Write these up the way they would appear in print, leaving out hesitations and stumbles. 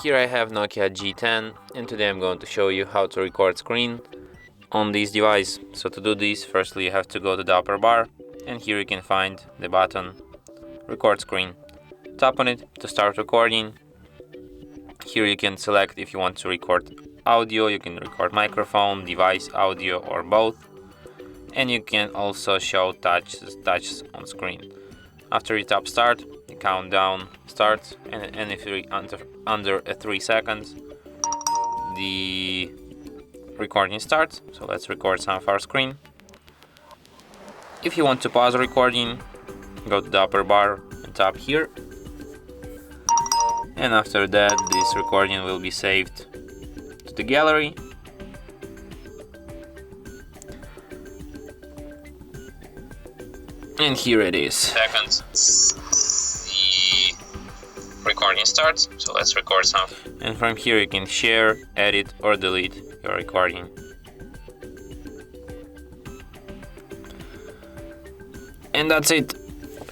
Here I have Nokia G10 and today I'm going to show you how to record screen on this device. So to do this, firstly you have to go to the upper bar and here you can find the button record screen. Tap on it to start recording. Here you can select if you want to record audio, you can record microphone, device, audio or both. And you can also show touches on screen. After you tap start, the countdown starts and if you under 3 seconds the recording starts. So let's record some of our screen. If you want to pause recording, go to the upper bar and tap here. And after that this recording will be saved to the gallery. And here it is. Seconds. The recording starts. So let's record some. And from here you can share, edit or delete your recording. And that's it.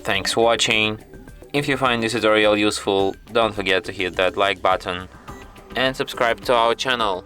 Thanks for watching. If you find this tutorial useful, don't forget to hit that like button and subscribe to our channel.